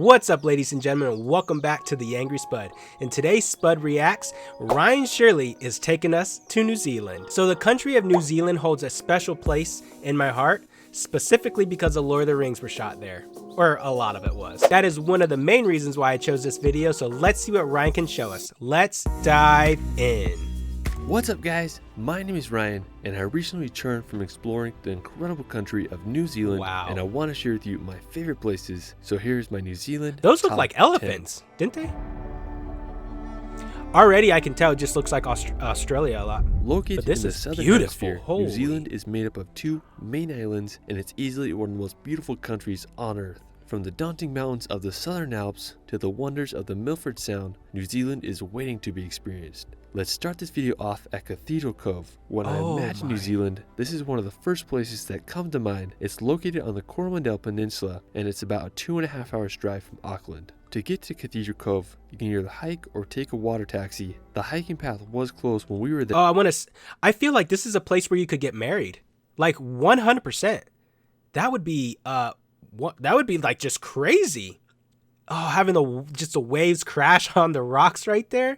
What's up, ladies and gentlemen, and welcome back to the Angry Spud. In today's Spud Reacts, Ryan Shirley is taking us to New Zealand. So the country of New Zealand holds a special place in my heart, specifically because the Lord of the Rings were shot there. Or a lot of it was. That is one of the main reasons why I chose this video, so let's see what Ryan can show us. Let's dive in. What's up, guys? My name is Ryan, and I recently returned from exploring the incredible country of New Zealand. Wow. And I want to share with you my favorite places. So here's my New Zealand Those look top like 10. elephants, didn't they? Already I can tell it just looks like Australia a lot. Located But this in the is southern beautiful. hemisphere, Holy. New Zealand is made up of two main islands, and it's easily one of the most beautiful countries on Earth. From the daunting mountains of the Southern Alps to the wonders of the Milford Sound, New Zealand is waiting to be experienced. Let's start this video off at Cathedral Cove. When I imagine New Zealand, this is one of the first places that come to mind. It's located on the Coromandel Peninsula, and it's about a 2.5 hours drive from Auckland. To get to Cathedral Cove, you can either hike or take a water taxi. The hiking path was closed when we were there. Oh, I feel like this is a place where you could get married. Like 100%. That would be like just crazy. Oh, having just the waves crash on the rocks right there.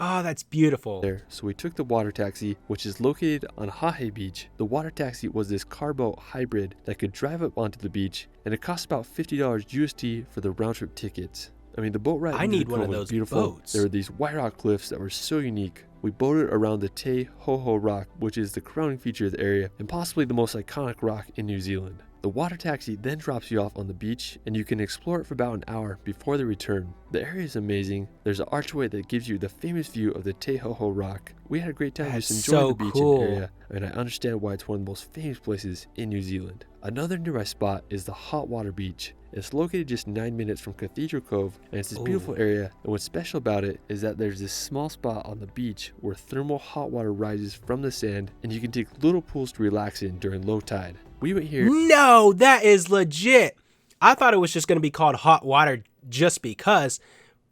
Oh, that's beautiful. So we took the water taxi, which is located on Hahe Beach. The water taxi was this carboat hybrid that could drive up onto the beach, and it cost about $50 USD for the round trip tickets. I mean, the boat ride I into need the one cove of was those beautiful. boats. There were these white rock cliffs that were so unique. We boated around the Te Hoho Rock, which is the crowning feature of the area and possibly the most iconic rock in New Zealand. The water taxi then drops you off on the beach, and you can explore it for about an hour before the return. The area is amazing. There's an archway that gives you the famous view of the Te Hoho Rock. We had a great time just enjoying the beach and area, and I understand why it's one of the most famous places in New Zealand. Another nearby spot is the Hot Water Beach. It's located just 9 minutes from Cathedral Cove, and it's this beautiful area, and what's special about it is that there's this small spot on the beach where thermal hot water rises from the sand, and you can take little pools to relax in during low tide. We went here. No, that is legit. I thought it was just going to be called hot water just because,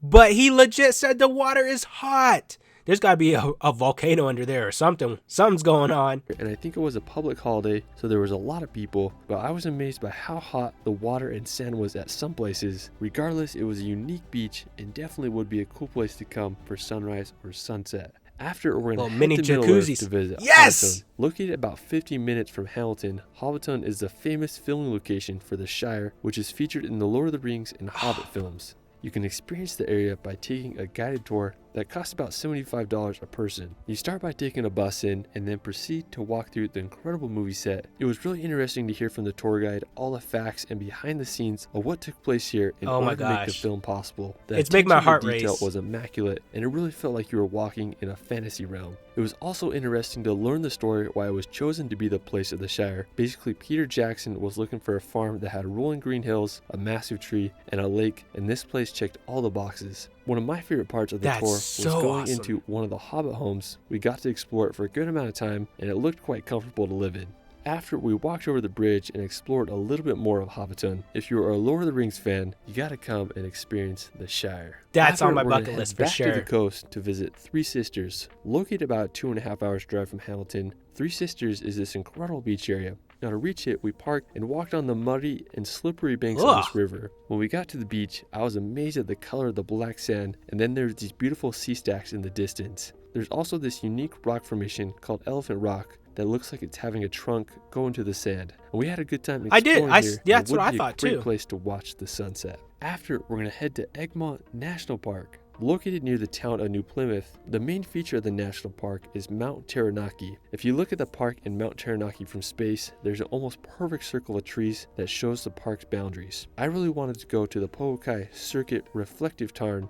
but he legit said the water is hot. There's got to be a volcano under there or something. Something's going on. And I think it was a public holiday, so there was a lot of people, but I was amazed by how hot the water and sand was at some places. Regardless, it was a unique beach and definitely would be a cool place to come for sunrise or sunset. After, we're going to head to Middle-earth to visit Hobbiton. Located about 15 minutes from Hamilton, Hobbiton is the famous filming location for the Shire, which is featured in the Lord of the Rings and Hobbit films. You can experience the area by taking a guided tour that costs about $75 a person. You start by taking a bus in and then proceed to walk through the incredible movie set. It was really interesting to hear from the tour guide all the facts and behind the scenes of what took place here in order to make the film possible. It's making my heart race. The detail was immaculate, and it really felt like you were walking in a fantasy realm. It was also interesting to learn the story why it was chosen to be the place of the Shire. Basically, Peter Jackson was looking for a farm that had rolling green hills, a massive tree, and a lake, and this place checked all the boxes. One of my favorite parts of the tour was going into one of the Hobbit homes. We got to explore it for a good amount of time, and it looked quite comfortable to live in. After, we walked over the bridge and explored a little bit more of Hobbiton. If you're a Lord of the Rings fan, you gotta come and experience the Shire. That's on my bucket list for sure. Back to the coast to visit Three Sisters. Located about 2.5 hours drive from Hamilton, Three Sisters is this incredible beach area. Now, to reach it, we parked and walked on the muddy and slippery banks of this river. When we got to the beach, I was amazed at the color of the black sand, and then there's these beautiful sea stacks in the distance. There's also this unique rock formation called Elephant Rock that looks like it's having a trunk go into the sand. And we had a good time exploring here. That's what I thought too. It would be a great place to watch the sunset. After, we're going to head to Egmont National Park. Located near the town of New Plymouth, the main feature of the national park is Mount Taranaki. If you look at the park and Mount Taranaki from space, there's an almost perfect circle of trees that shows the park's boundaries. I really wanted to go to the Pouakai Circuit Reflective Tarn.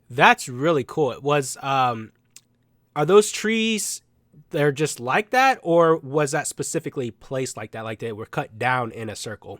That's really cool. It was, are those trees, they're just like that, or was that specifically placed like that, like they were cut down in a circle?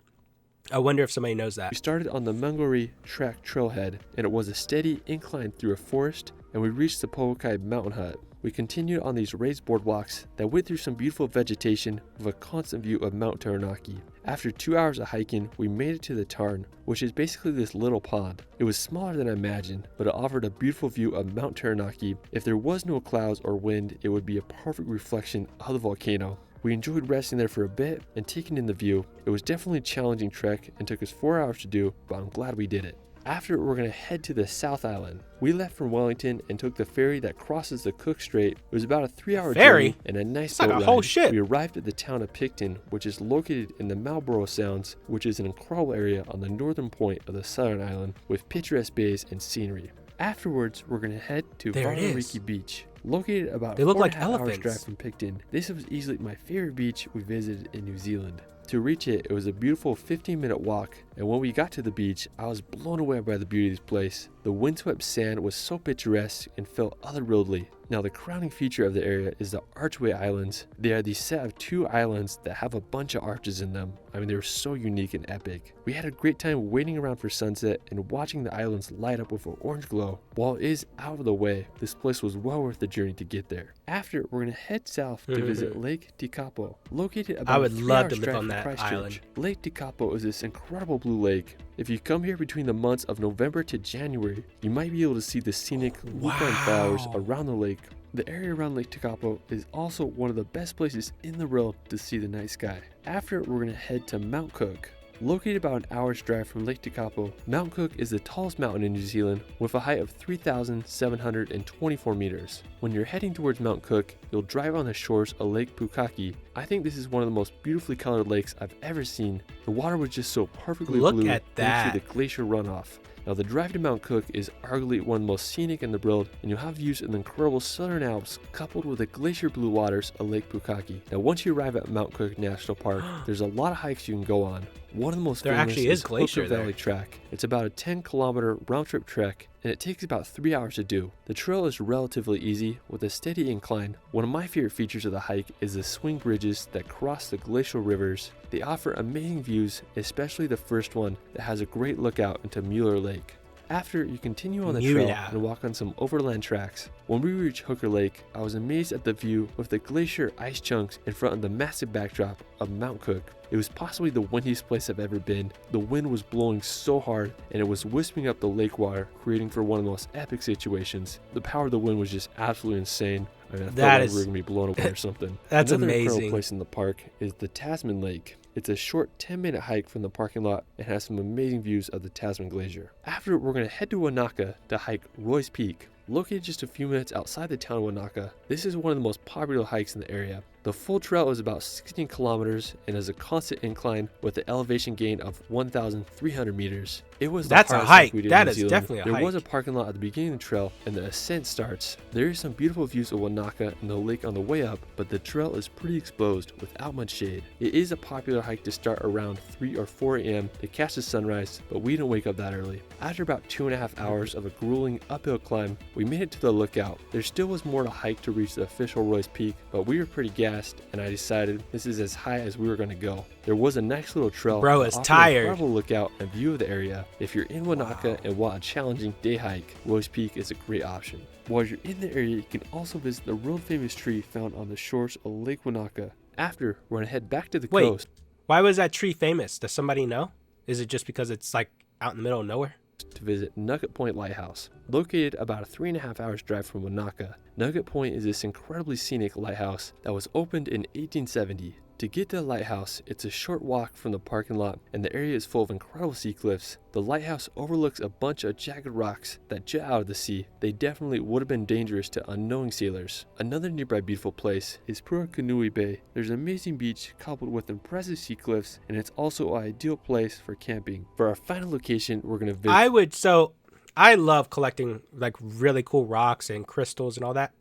I wonder if somebody knows that. We started on the Mangori Track trailhead, and it was a steady incline through a forest, and we reached the Pouakai Mountain Hut. We continued on these raised boardwalks that went through some beautiful vegetation with a constant view of Mount Taranaki. After 2 hours of hiking, we made it to the Tarn, which is basically this little pond. It was smaller than I imagined, but it offered a beautiful view of Mount Taranaki. If there was no clouds or wind, it would be a perfect reflection of the volcano. We enjoyed resting there for a bit and taking in the view. It was definitely a challenging trek and took us 4 hours to do, but I'm glad we did it. After, we're going to head to the South Island. We left from Wellington and took the ferry that crosses the Cook Strait. It was about a 3-hour journey and a nice it's like boat a whole ride. ship. We arrived at the town of Picton, which is located in the Marlborough Sounds, which is an incredible area on the northern point of the southern island with picturesque bays and scenery. Afterwards, we're going to head to Varnariki Beach. Located about 4.5 hours drive from Picton, this was easily my favorite beach we visited in New Zealand. To reach it, it was a beautiful 15-minute walk, and when we got to the beach, I was blown away by the beauty of this place. The windswept sand was so picturesque and felt otherworldly. Now, the crowning feature of the area is the Archway Islands. They are the set of 2 islands that have a bunch of arches in them. I mean, they're so unique and epic. We had a great time waiting around for sunset and watching the islands light up with an orange glow. While it is out of the way, this place was well worth the journey to get there. After, we're going to head south to visit Lake Tekapo, located about a 3 hours drive from Christchurch. Island. Lake Tekapo is this incredible blue lake. If you come here between the months of November to January, you might be able to see the scenic lupine flowers around the lake. The area around Lake Tekapo is also one of the best places in the world to see the night sky. After, we're going to head to Mount Cook. Located about an hour's drive from Lake Tekapo, Mount Cook is the tallest mountain in New Zealand with a height of 3,724 meters. When you're heading towards Mount Cook, you'll drive on the shores of Lake Pukaki. I think this is one of the most beautifully colored lakes I've ever seen. The water was just so perfectly blue at that. thanks to the glacier runoff. Now, the drive to Mount Cook is arguably one of the most scenic in the world, and you'll have views in the incredible southern Alps coupled with the glacier blue waters of Lake Pukaki. Now, once you arrive at Mount Cook National Park, there's a lot of hikes you can go on. One of the most famous is Hooker Valley Track. It's about a 10-kilometer round-trip trek, and it takes about 3 hours to do. The trail is relatively easy with a steady incline. One of my favorite features of the hike is the swing bridges that cross the glacial rivers. They offer amazing views, especially the first one that has a great lookout into Mueller Lake. After, you continue on the trail and walk on some overland tracks. When we reached Hooker Lake, I was amazed at the view with the glacier ice chunks in front of the massive backdrop of Mount Cook. It was possibly the windiest place I've ever been. The wind was blowing so hard and it was wisping up the lake water, creating for one of the most epic situations. The power of the wind was just absolutely insane. I mean, I felt like we were going to be blown away or something. That's Another amazing. incredible place in the park is the Tasman Lake. It's a short 10-minute hike from the parking lot and has some amazing views of the Tasman Glacier. After, we're going to head to Wanaka to hike Roy's Peak. Located just a few minutes outside the town of Wanaka, this is one of the most popular hikes in the area. The full trail is about 16 kilometers and has a constant incline with an elevation gain of 1,300 meters. It was That's a hike. That is definitely a hike. There was a parking lot at the beginning of the trail and the ascent starts. There is some beautiful views of Wanaka and the lake on the way up, but the trail is pretty exposed without much shade. It is a popular hike to start around 3 or 4 a.m. to catch the sunrise, but we didn't wake up that early. After about 2.5 hours of a grueling uphill climb, we made it to the lookout. There still was more to hike to reach the official Roy's Peak, but we were pretty gassed and I decided this is as high as we were going to go. There was a nice little trail. Bro is tired. A incredible lookout and view of the area. If you're in Wanaka and want a challenging day hike, Roy's Peak is a great option. While you're in the area, you can also visit the world famous tree found on the shores of Lake Wanaka. After, we're going to head back to the coast. Why was that tree famous? Does somebody know? Is it just because it's like out in the middle of nowhere? To visit Nugget Point Lighthouse. Located about a 3.5 hours drive from Wanaka, Nugget Point is this incredibly scenic lighthouse that was opened in 1870. To get to the lighthouse, it's a short walk from the parking lot, and the area is full of incredible sea cliffs. The lighthouse overlooks a bunch of jagged rocks that jut out of the sea. They definitely would have been dangerous to unknowing sailors. Another nearby beautiful place is Puakanui Bay. There's an amazing beach coupled with impressive sea cliffs, and it's also an ideal place for camping. For our final location, we're going to visit... I love collecting like really cool rocks and crystals and all that.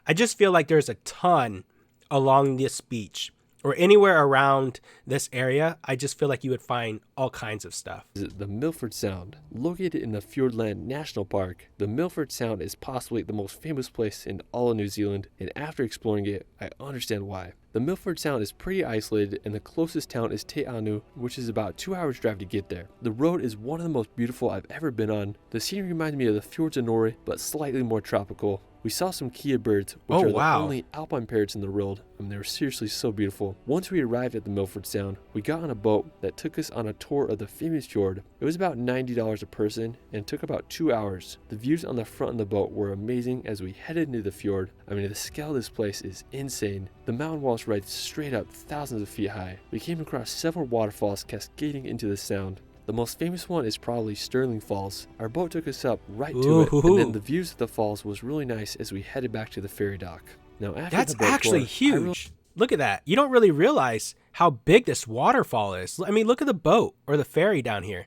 I just feel like there's a ton along this beach or anywhere around this area. I just feel like you would find all kinds of stuff. The Milford Sound. Located in the Fiordland National Park, the Milford Sound is possibly the most famous place in all of New Zealand, and after exploring it, I understand why. The Milford Sound is pretty isolated, and the closest town is Te Anau, which is about 2 hours drive to get there. The road is one of the most beautiful I've ever been on. The scenery reminds me of the fjords of Norway, but slightly more tropical. We saw some Kia birds, which are the only alpine parrots in the world, and they were seriously so beautiful. Once we arrived at the Milford Sound, we got on a boat that took us on a tour of the famous fjord. It was about $90 a person and took about 2 hours. The views on the front of the boat were amazing as we headed into the fjord. I mean, the scale of this place is insane. The mountain walls almost right straight up thousands of feet high. We came across several waterfalls cascading into the sound. The most famous one is probably Sterling Falls. Our boat took us up right to it, and then the views of the falls was really nice as we headed back to the ferry dock. Now after That's the boat actually tour, huge. Look at that. You don't really realize how big this waterfall is. I mean, look at the boat or the ferry down here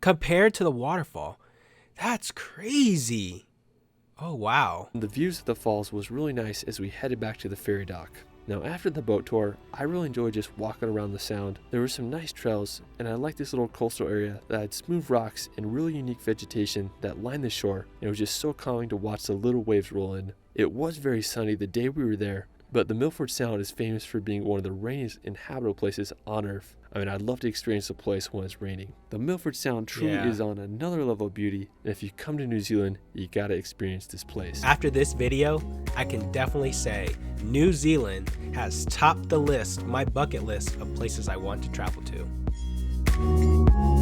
compared to the waterfall. That's crazy. Oh, wow. The views of the falls was really nice as we headed back to the ferry dock. Now after the boat tour, I really enjoyed just walking around the sound. There were some nice trails, and I liked this little coastal area that had smooth rocks and really unique vegetation that lined the shore, and it was just so calming to watch the little waves roll in. It was very sunny the day we were there, but the Milford Sound is famous for being one of the rainiest inhabitable places on Earth. I mean, I'd love to experience a place when it's raining. The Milford Sound truly is on another level of beauty, and if you come to New Zealand, you gotta experience this place. After this video, I can definitely say New Zealand has topped the list, my bucket list of places I want to travel to.